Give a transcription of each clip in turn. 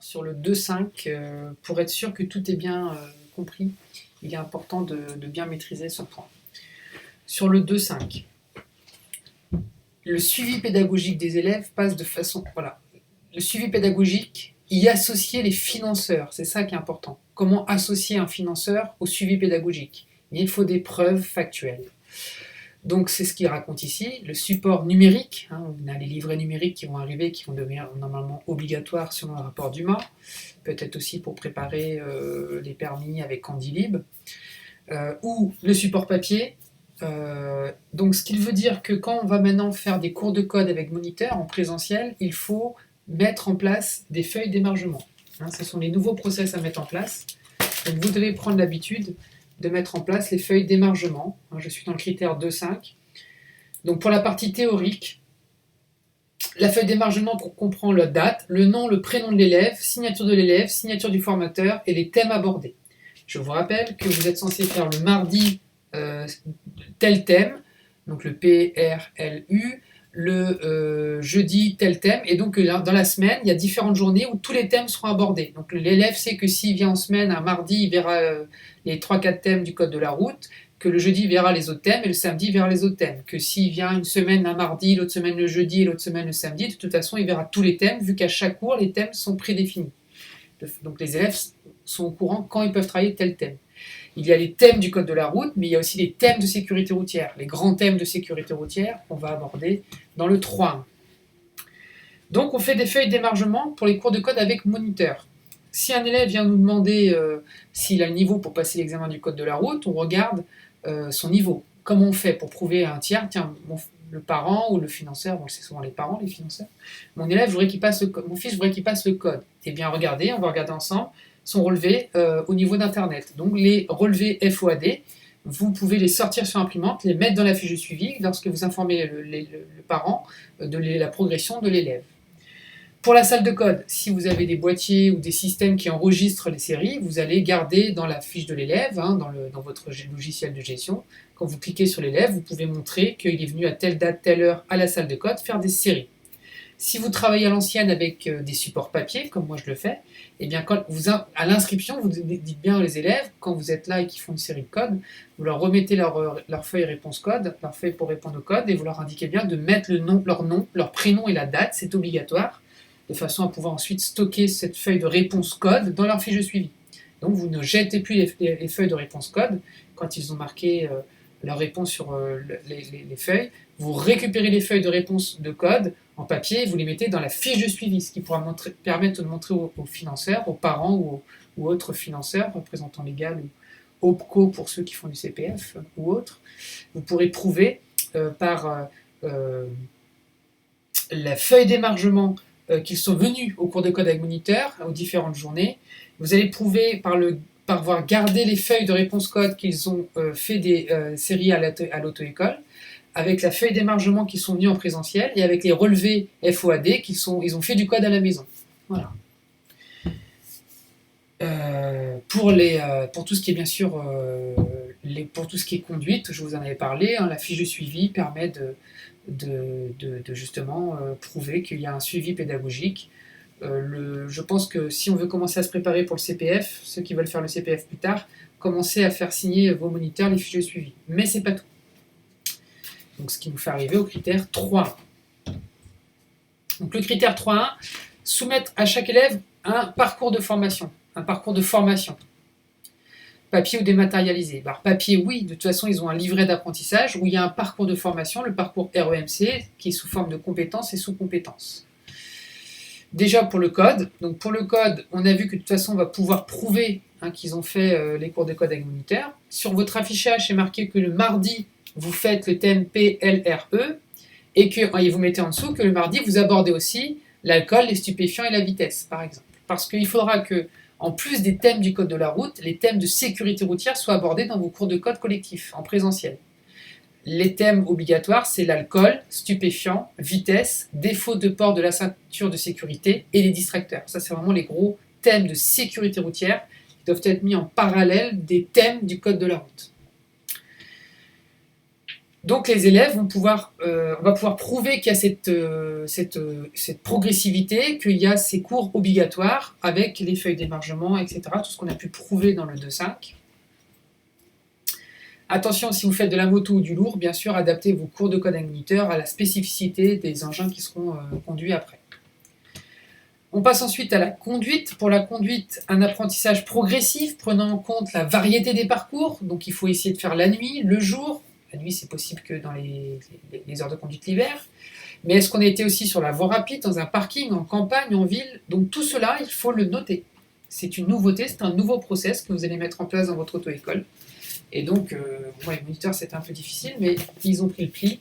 sur le 2.5, pour être sûr que tout est bien compris. Il est important de bien maîtriser ce point. Sur le 2.5, le suivi pédagogique des élèves passe de façon... Voilà. Le suivi pédagogique, y associer les financeurs, c'est ça qui est important. Comment associer un financeur au suivi pédagogique? Il faut des preuves factuelles. Donc c'est ce qu'il raconte ici, le support numérique, on a les livrets numériques qui vont arriver, qui vont devenir normalement obligatoires selon le rapport d'UMA, peut-être aussi pour préparer les permis avec Candylib, ou le support papier. Donc ce qu'il veut dire que quand on va maintenant faire des cours de code avec moniteur en présentiel, il faut mettre en place des feuilles d'émargement. Ce sont les nouveaux process à mettre en place. Donc vous devez prendre l'habitude de mettre en place les feuilles d'émargement. Je suis dans le critère 2.5. Donc pour la partie théorique, la feuille d'émargement comprend la date, le nom, le prénom de l'élève, signature de l'élève, signature du formateur et les thèmes abordés. Je vous rappelle que vous êtes censé faire le mardi tel thème, donc le PRLU, le jeudi tel thème, et donc dans la semaine, il y a différentes journées où tous les thèmes seront abordés. Donc l'élève sait que s'il vient en semaine, un mardi, il verra les 3-4 thèmes du code de la route, que le jeudi, il verra les autres thèmes, et le samedi, il verra les autres thèmes. Que s'il vient une semaine un mardi, l'autre semaine le jeudi, et l'autre semaine le samedi, de toute façon, il verra tous les thèmes, vu qu'à chaque cours, les thèmes sont prédéfinis. Donc les élèves sont au courant quand ils peuvent travailler tel thème. Il y a les thèmes du code de la route, mais il y a aussi les thèmes de sécurité routière, les grands thèmes de sécurité routière qu'on va aborder dans le 3.1. Donc on fait des feuilles d'émargement pour les cours de code avec moniteur. Si un élève vient nous demander s'il a le niveau pour passer l'examen du code de la route, on regarde son niveau. Comment on fait pour prouver à un tiers, tiens, le parent ou le financeur, bon, c'est souvent les parents, les financeurs, mon élève, je voudrais qu'il passe mon fils, je voudrais qu'il passe le code. Eh bien regardez, on va regarder ensemble, sont relevés au niveau d'Internet. Donc les relevés FOAD, vous pouvez les sortir sur imprimante, les mettre dans la fiche de suivi lorsque vous informez le parent de la progression de l'élève. Pour la salle de code, si vous avez des boîtiers ou des systèmes qui enregistrent les séries, vous allez garder dans la fiche de l'élève, dans votre logiciel de gestion, quand vous cliquez sur l'élève, vous pouvez montrer qu'il est venu à telle date, telle heure à la salle de code faire des séries. Si vous travaillez à l'ancienne avec des supports papier, comme moi je le fais, eh bien à l'inscription, vous dites bien aux élèves, quand vous êtes là et qu'ils font une série de codes, vous leur remettez leur feuille réponse code, leur feuille pour répondre au code, et vous leur indiquez bien de mettre leur nom, leur prénom et la date, c'est obligatoire, de façon à pouvoir ensuite stocker cette feuille de réponse code dans leur fiche de suivi. Donc vous ne jetez plus les feuilles de réponse code quand ils ont marqué leur réponse sur les feuilles. Vous récupérez les feuilles de réponse de code en papier et vous les mettez dans la fiche de suivi, ce qui pourra permettre de montrer aux financeurs, aux parents ou autres financeurs, représentants légal ou OPCO pour ceux qui font du CPF ou autres. Vous pourrez prouver par la feuille d'émargement qu'ils sont venus au cours de code avec moniteur, aux différentes journées. Vous allez prouver par avoir gardé les feuilles de réponse code qu'ils ont fait des séries à l'auto-école, avec la feuille d'émargement qu'ils sont venus en présentiel, et avec les relevés FOAD ils ont fait du code à la maison. Voilà. Pour tout ce qui est bien sûr, pour tout ce qui est conduite, je vous en avais parlé, la fiche de suivi permet de justement prouver qu'il y a un suivi pédagogique. Je pense que si on veut commencer à se préparer pour le CPF, ceux qui veulent faire le CPF plus tard, commencez à faire signer vos moniteurs les fiches de suivi. Mais c'est pas tout. Donc ce qui nous fait arriver au critère 3. Donc le critère 3.1, soumettre à chaque élève un parcours de formation. Papier ou dématérialisé. Alors, papier, oui, de toute façon, ils ont un livret d'apprentissage où il y a un parcours de formation, le parcours REMC, qui est sous forme de compétences et sous-compétences. Déjà pour le code, donc pour le code, on a vu que de toute façon, on va pouvoir prouver qu'ils ont fait les cours de code avec moniteur. Sur votre affichage, c'est marqué que le mardi, vous faites le thème PLRE, et vous mettez en dessous que le mardi, vous abordez aussi l'alcool, les stupéfiants et la vitesse, par exemple. Parce qu'il faudra que, en plus des thèmes du code de la route, les thèmes de sécurité routière soient abordés dans vos cours de code collectif, en présentiel. Les thèmes obligatoires, c'est l'alcool, stupéfiants, vitesse, défaut de port de la ceinture de sécurité et les distracteurs. Ça, c'est vraiment les gros thèmes de sécurité routière qui doivent être mis en parallèle des thèmes du code de la route. Donc les élèves vont pouvoir, on va pouvoir prouver qu'il y a cette progressivité, qu'il y a ces cours obligatoires avec les feuilles d'émargement, etc. Tout ce qu'on a pu prouver dans le 2.5. Attention, si vous faites de la moto ou du lourd, bien sûr, adaptez vos cours de code moniteur à la spécificité des engins qui seront conduits après. On passe ensuite à la conduite. Pour la conduite, un apprentissage progressif prenant en compte la variété des parcours. Donc il faut essayer de faire la nuit, le jour. La nuit, c'est possible que dans les heures de conduite l'hiver. Mais est-ce qu'on a été aussi sur la voie rapide, dans un parking, en campagne, en ville? Donc tout cela, il faut le noter. C'est une nouveauté, c'est un nouveau process que vous allez mettre en place dans votre auto-école. Et donc, moi, les moniteurs, c'était un peu difficile, mais ils ont pris le pli.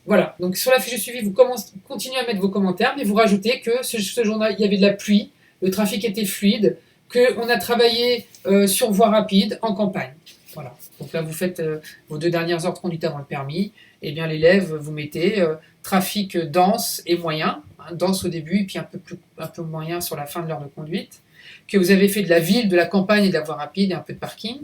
Voilà, donc sur la fiche de suivi, vous continuez à mettre vos commentaires, mais vous rajoutez que ce jour-là, il y avait de la pluie, le trafic était fluide, qu'on a travaillé sur voie rapide en campagne. Voilà, donc là, vous faites vos 2 dernières heures de conduite avant le permis. Eh bien, l'élève, vous mettez trafic dense et moyen, hein, dense au début, et puis un peu moyen sur la fin de l'heure de conduite, que vous avez fait de la ville, de la campagne et de la voie rapide et un peu de parking,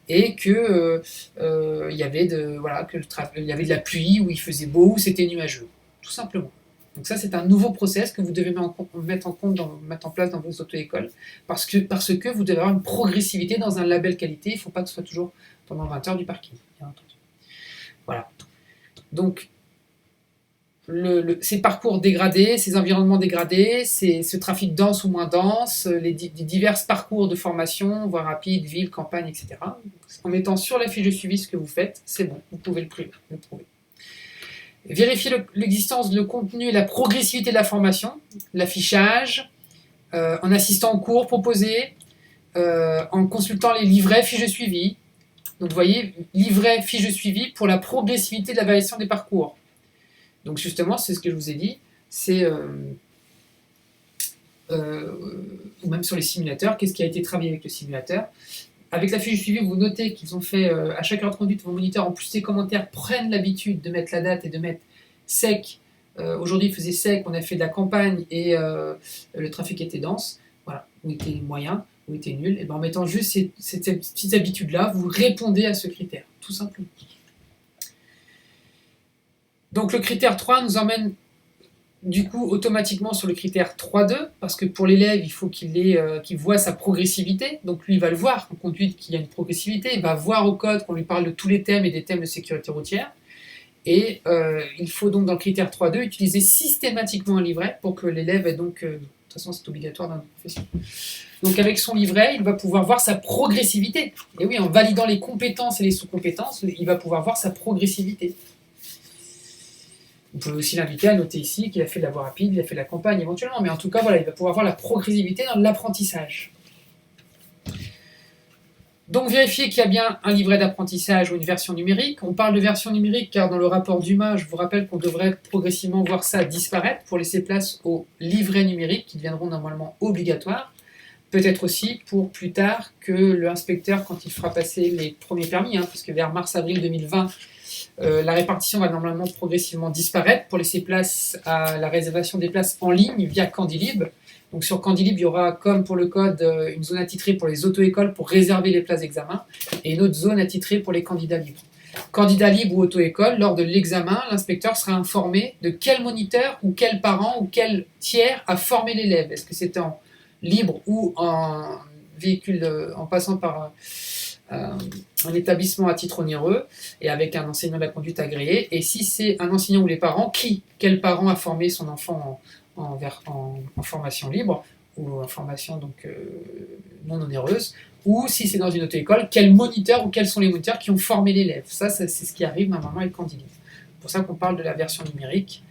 et que il y avait de la pluie, où il faisait beau, où c'était nuageux, tout simplement. Donc ça, c'est un nouveau process que vous devez mettre en place dans vos auto-écoles, parce que vous devez avoir une progressivité dans un label qualité. Il ne faut pas que ce soit toujours pendant 20 heures du parking, bien entendu. Voilà. Donc, ces parcours dégradés, ces environnements dégradés, ce trafic dense ou moins dense, les divers parcours de formation, voie rapide, ville, campagne, etc. En mettant sur la fiche de suivi ce que vous faites, c'est bon, vous pouvez le prouver. Vérifiez l'existence, le contenu et la progressivité de la formation, l'affichage, en assistant aux cours proposés, en consultant les livrets, fiches de suivi. Donc vous voyez, livret, fiche de suivi pour la progressivité de la variation des parcours. Donc justement, c'est ce que je vous ai dit, c'est ou même sur les simulateurs, qu'est-ce qui a été travaillé avec le simulateur. Avec la fiche de suivi, vous notez qu'ils ont fait, à chaque heure de conduite, vos moniteurs, en plus des commentaires, prennent l'habitude de mettre la date et de mettre sec. Aujourd'hui, il faisait sec, on a fait de la campagne et le trafic était dense, voilà, ou était moyen, ou était nul. Et ben, en mettant juste cette petite habitude-là, vous répondez à ce critère, tout simplement. Donc le critère 3 nous emmène du coup automatiquement sur le critère 3.2, parce que pour l'élève, il faut qu'il voit sa progressivité. Donc lui, il va le voir en conduite qu'il y a une progressivité, il va voir au code qu'on lui parle de tous les thèmes et des thèmes de sécurité routière. Et il faut donc dans le critère 3.2 utiliser systématiquement un livret pour que l'élève ait donc, de toute façon c'est obligatoire dans la profession. Donc avec son livret, il va pouvoir voir sa progressivité. Et oui, en validant les compétences et les sous-compétences, il va pouvoir voir sa progressivité. Vous pouvez aussi l'inviter à noter ici qu'il a fait de la voie rapide, il a fait de la campagne éventuellement, mais en tout cas, voilà, il va pouvoir voir la progressivité dans l'apprentissage. Donc vérifiez qu'il y a bien un livret d'apprentissage ou une version numérique. On parle de version numérique car dans le rapport d'UMA, je vous rappelle qu'on devrait progressivement voir ça disparaître pour laisser place aux livrets numériques qui deviendront normalement obligatoires. Peut-être aussi pour plus tard que l'inspecteur, quand il fera passer les premiers permis, parce que vers mars-avril 2020, la répartition va normalement progressivement disparaître pour laisser place à la réservation des places en ligne via Candilib. Donc sur Candilib, il y aura, comme pour le code, une zone attitrée pour les auto-écoles pour réserver les places d'examen et une autre zone attitrée pour les candidats libres. Candidat libre ou auto-école, lors de l'examen, l'inspecteur sera informé de quel moniteur ou quel parent ou quel tiers a formé l'élève. Est-ce que c'est en libre ou en véhicule, en passant par un établissement à titre onéreux et avec un enseignant de la conduite agréé. Et si c'est un enseignant ou les parents, quel parent a formé son enfant en formation libre ou en formation donc, non onéreuse, ou si c'est dans une auto-école, quel moniteur ou quels sont les moniteurs qui ont formé l'élève. Ça, c'est ce qui arrive normalement avec Candilib. C'est pour ça qu'on parle de la version numérique.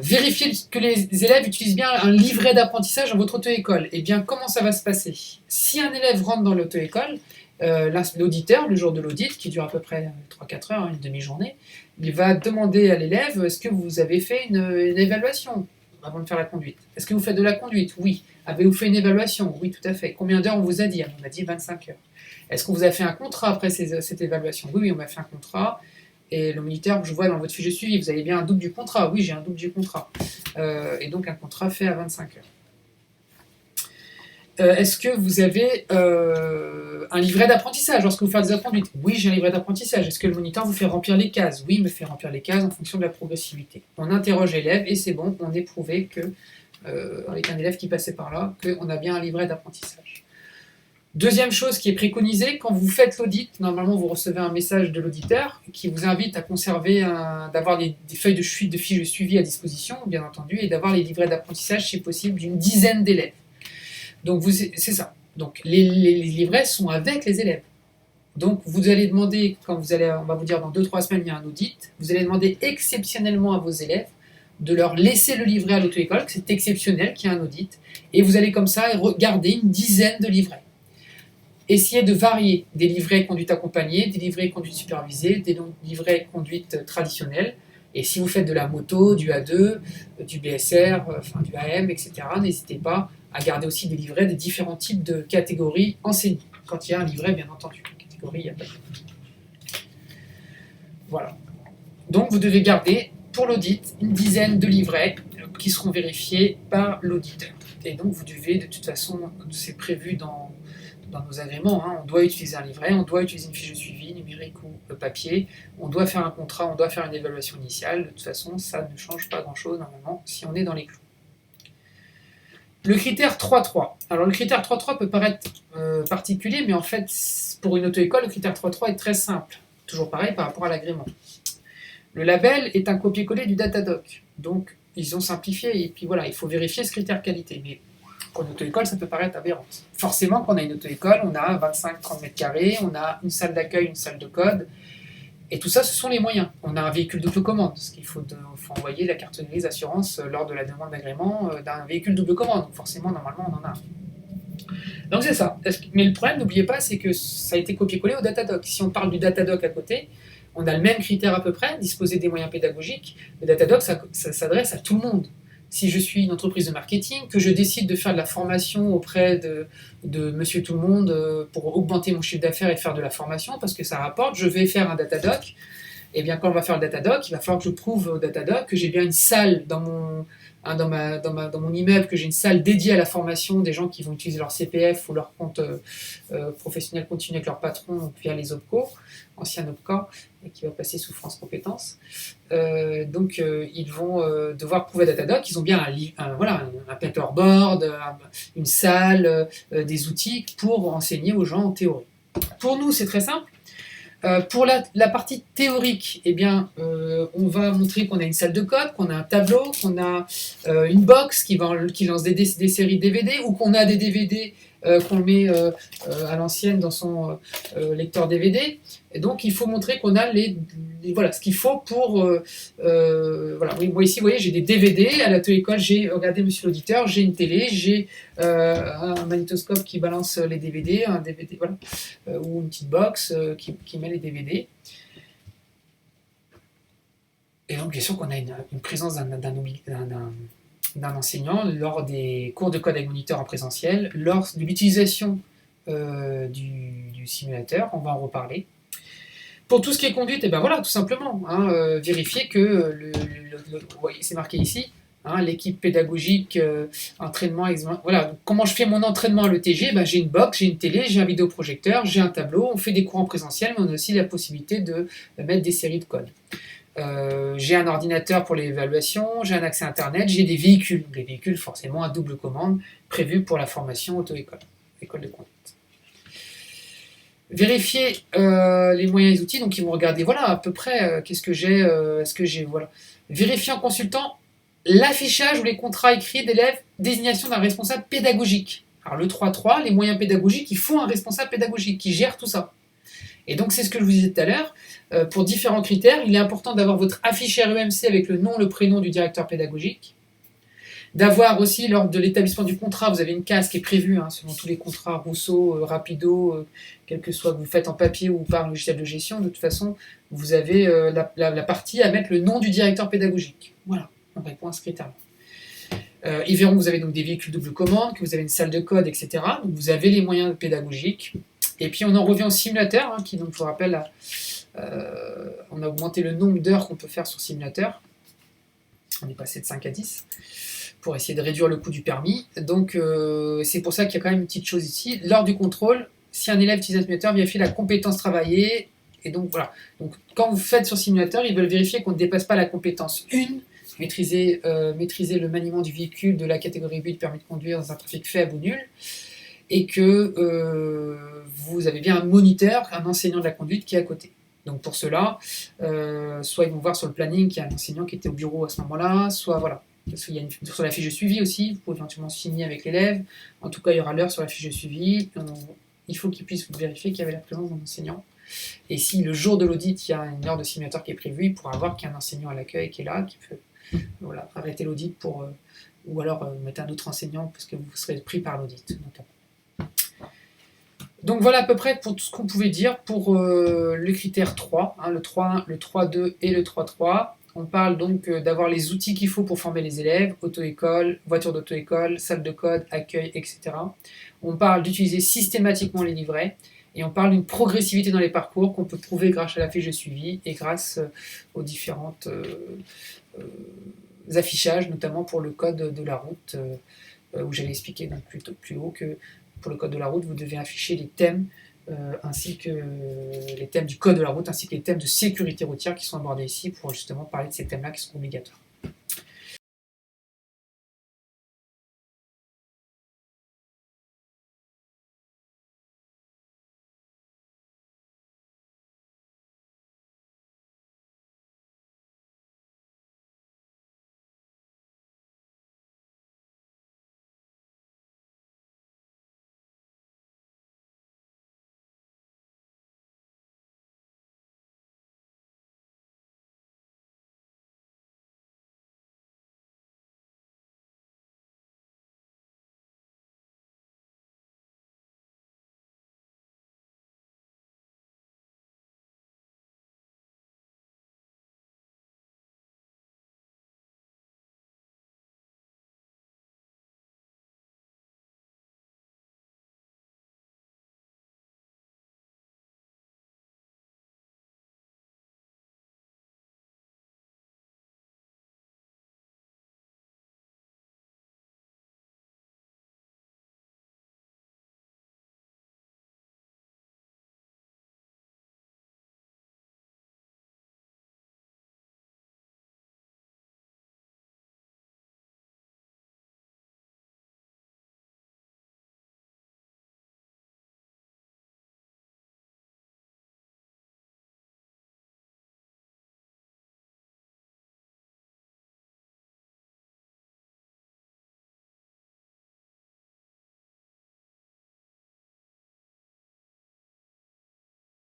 Vérifiez que les élèves utilisent bien un livret d'apprentissage dans votre auto-école. Et bien, comment ça va se passer? Si un élève rentre dans l'auto-école, l'auditeur, le jour de l'audit, qui dure à peu près 3-4 heures, une demi-journée, il va demander à l'élève, est-ce que vous avez fait une évaluation avant de faire la conduite? Est-ce que vous faites de la conduite? Oui. Avez-vous fait une évaluation? Oui, tout à fait. Combien d'heures on vous a dit? On m'a dit 25 heures. Est-ce qu'on vous a fait un contrat après cette évaluation? Oui, on m'a fait un contrat. Et le moniteur, je vois dans votre fiche de suivi, vous avez bien un double du contrat. Oui, j'ai un double du contrat. Et donc un contrat fait à 25 est-ce que vous avez un livret d'apprentissage lorsque vous faites des conduites? Oui, j'ai un livret d'apprentissage. Est-ce que le moniteur vous fait remplir les cases? Oui, il me fait remplir les cases en fonction de la progressivité. On interroge l'élève et c'est bon, on est prouvé que, avec un élève qui passait par là, qu'on a bien un livret d'apprentissage. Deuxième chose qui est préconisée, quand vous faites l'audit, normalement vous recevez un message de l'auditeur qui vous invite à conserver, d'avoir des feuilles de fiches de suivi à disposition, bien entendu, et d'avoir les livrets d'apprentissage, si possible, d'une dizaine d'élèves. Donc c'est ça. Donc les livrets sont avec les élèves. Donc vous allez demander, quand vous allez, on va vous dire dans 2-3 semaines il y a un audit, vous allez demander exceptionnellement à vos élèves de leur laisser le livret à l'auto-école, que c'est exceptionnel qu'il y ait un audit, et vous allez comme ça garder une dizaine de livrets. Essayez de varier des livrets conduite accompagnée, des livrets conduite supervisée, des livrets conduite traditionnelle. Et si vous faites de la moto, du A2, du BSR, enfin du AM, etc., n'hésitez pas à garder aussi des livrets des différents types de catégories enseignées. Quand il y a un livret, bien entendu. Catégorie, il n'y a pas de... Voilà. Donc vous devez garder pour l'audit une dizaine de livrets qui seront vérifiés par l'auditeur. Et donc vous devez, de toute façon, c'est prévu dans nos agréments, on doit utiliser un livret, on doit utiliser une fiche de suivi, numérique ou papier, on doit faire un contrat, on doit faire une évaluation initiale. De toute façon, ça ne change pas grand-chose normalement si on est dans les clous. Le critère 3.3. Alors le critère 3.3 peut paraître particulier, mais en fait, pour une auto-école, le critère 3.3 est très simple. Toujours pareil par rapport à l'agrément. Le label est un copier-coller du Datadoc. Donc, ils ont simplifié, et puis voilà, il faut vérifier ce critère qualité. Mais pour une auto-école, ça peut paraître aberrant. Forcément, quand on a une auto-école, on a 25-30 mètres carrés, on a une salle d'accueil, une salle de code, et tout ça, ce sont les moyens. On a un véhicule double commande, parce qu'il faut envoyer la carte grise assurance lors de la demande d'agrément d'un véhicule double commande. Donc forcément, normalement, on en a un. Donc c'est ça. Mais le problème, n'oubliez pas, c'est que ça a été copié-collé au Datadoc. Si on parle du Datadoc à côté, on a le même critère à peu près, disposer des moyens pédagogiques. Le Datadoc, ça s'adresse à tout le monde. Si je suis une entreprise de marketing, que je décide de faire de la formation auprès de monsieur tout le monde pour augmenter mon chiffre d'affaires et faire de la formation, parce que ça rapporte, je vais faire un Datadoc. Et bien quand on va faire le Datadoc, il va falloir que je prouve au Datadoc que j'ai bien une salle dans mon immeuble, que j'ai une salle dédiée à la formation des gens qui vont utiliser leur CPF ou leur compte professionnel continu avec leur patron via les OPCO, ancien OPCA, et qui va passer sous France Compétences. Donc ils vont devoir prouver à Datadoc qu'ils ont bien un paperboard, une salle, des outils pour enseigner aux gens en théorie. Pour nous, c'est très simple. Pour la partie théorique, eh bien, on va montrer qu'on a une salle de code, qu'on a un tableau, qu'on a une box qui lance des séries DVD, ou qu'on a des DVD qu'on met à l'ancienne dans son lecteur DVD. Et donc, il faut montrer qu'on a voilà, ce qu'il faut pour... voilà. Moi, ici, vous voyez, j'ai des DVD. À l'auto-école, regardez, monsieur l'auditeur, j'ai une télé, j'ai un magnétoscope qui balance les DVD, un DVD, voilà, ou une petite box qui met les DVD. Et donc, bien sûr qu'on a une présence d'un enseignant lors des cours de code avec moniteur en présentiel, lors de l'utilisation du simulateur, on va en reparler. Pour tout ce qui est conduite, et ben voilà, tout simplement, vérifier que, c'est marqué ici, l'équipe pédagogique, entraînement, voilà, donc, comment je fais mon entraînement à l'ETG, j'ai une box, j'ai une télé, j'ai un vidéoprojecteur, j'ai un tableau, on fait des cours en présentiel, mais on a aussi la possibilité de mettre des séries de code. J'ai un ordinateur pour l'évaluation, j'ai un accès Internet, j'ai des véhicules. Les véhicules, forcément, à double commande, prévus pour la formation auto-école, école de conduite. Vérifier les moyens et les outils, donc ils vont regarder, voilà, à peu près, qu'est-ce que j'ai, est-ce que j'ai, voilà. Vérifier en consultant l'affichage ou les contrats écrits d'élèves, désignation d'un responsable pédagogique. Alors le 3.3, les moyens pédagogiques, il faut un responsable pédagogique qui gère tout ça. Et donc c'est ce que je vous disais tout à l'heure, pour différents critères, il est important d'avoir votre affiche REMC avec le nom, le prénom du directeur pédagogique, d'avoir aussi, lors de l'établissement du contrat, vous avez une case qui est prévue, selon tous les contrats Rousseau, Rapido, quel que soit que vous faites en papier ou par logiciel de gestion, de toute façon, vous avez la partie à mettre le nom du directeur pédagogique. Voilà, on répond à ce critère-là. Ils verront que vous avez donc des véhicules double commande, que vous avez une salle de code, etc. Donc vous avez les moyens pédagogiques. Et puis on en revient au simulateur, qui, donc, je vous rappelle, on a augmenté le nombre d'heures qu'on peut faire sur simulateur. On est passé de 5 à 10. pour essayer de réduire le coût du permis. Donc c'est pour ça qu'il y a quand même une petite chose ici. Lors du contrôle, si un élève utilise un simulateur, vérifie la compétence travaillée. Et donc voilà. Donc quand vous faites sur simulateur, ils veulent vérifier qu'on ne dépasse pas la compétence 1, maîtriser le maniement du véhicule de la catégorie B du permis de conduire dans un trafic faible ou nul, et que vous avez bien un moniteur, un enseignant de la conduite qui est à côté. Donc pour cela, soit ils vont voir sur le planning qu'il y a un enseignant qui était au bureau à ce moment-là, soit voilà. Il y a sur la fiche de suivi aussi, vous pouvez éventuellement signer avec l'élève. En tout cas, il y aura l'heure sur la fiche de suivi. Il faut qu'il puisse vérifier qu'il y avait la présence d'un enseignant. Et si le jour de l'audit, il y a une heure de simulateur qui est prévue, il pourra voir qu'il y a un enseignant à l'accueil qui est là, qui peut arrêter l'audit pour, ou alors mettre un autre enseignant parce que vous serez pris par l'audit notamment. Donc voilà à peu près pour tout ce qu'on pouvait dire pour les critères 3, le 3.1, le 3.2 et le 3.3. On parle donc d'avoir les outils qu'il faut pour former les élèves, auto-école, voiture d'auto-école, salle de code, accueil, etc. On parle d'utiliser systématiquement les livrets, et on parle d'une progressivité dans les parcours qu'on peut prouver grâce à la fiche de suivi et grâce aux différentes affichages, notamment pour le code de la route, où j'avais expliqué donc plus haut que pour le code de la route, vous devez afficher les thèmes ainsi que les thèmes du code de la route, ainsi que les thèmes de sécurité routière qui sont abordés ici pour justement parler de ces thèmes-là qui sont obligatoires.